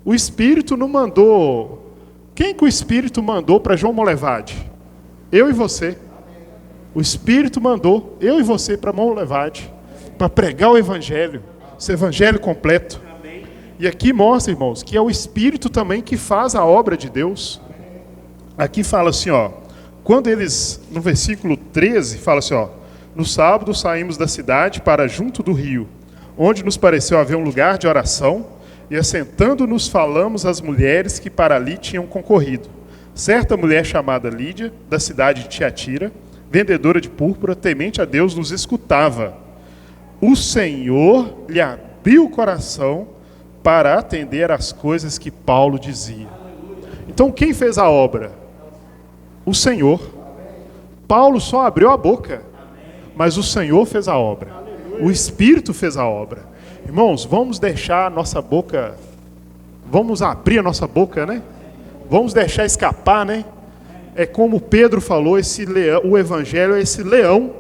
O Espírito não mandou... Quem que o Espírito mandou para João Molevade? Eu e você. O Espírito mandou eu e você para Molevade, para pregar o Evangelho, esse Evangelho completo. E aqui mostra, irmãos, que é o Espírito também que faz a obra de Deus. Aqui fala assim, ó, quando eles, no versículo 13, fala assim, ó, no sábado saímos da cidade para junto do rio, onde nos pareceu haver um lugar de oração, e assentando-nos falamos às mulheres que para ali tinham concorrido. Certa mulher chamada Lídia, da cidade de Tiatira, vendedora de púrpura, temente a Deus, nos escutava. O Senhor lhe abriu o coração para atender às coisas que Paulo dizia. Então, quem fez a obra? O Senhor. Paulo só abriu a boca, mas o Senhor fez a obra. O Espírito fez a obra. Irmãos, vamos deixar a nossa boca, vamos abrir a nossa boca, né? Vamos deixar escapar, né? É como Pedro falou, esse leão, o Evangelho é esse leão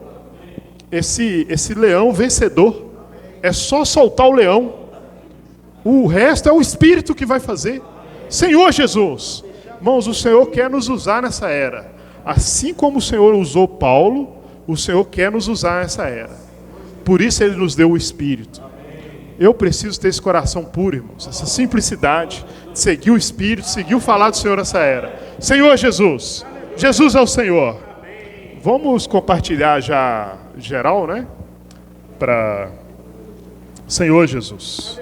vencedor. É só soltar o leão. O resto é o Espírito que vai fazer. Senhor Jesus. Irmãos, o Senhor quer nos usar nessa era. Assim como o Senhor usou Paulo, o Senhor quer nos usar nessa era. Por isso Ele nos deu o Espírito. Eu preciso ter esse coração puro, irmãos, essa simplicidade, de seguir o Espírito, seguir o falar do Senhor nessa era. Senhor Jesus, Jesus é o Senhor. Vamos compartilhar já geral, né? Para Senhor Jesus.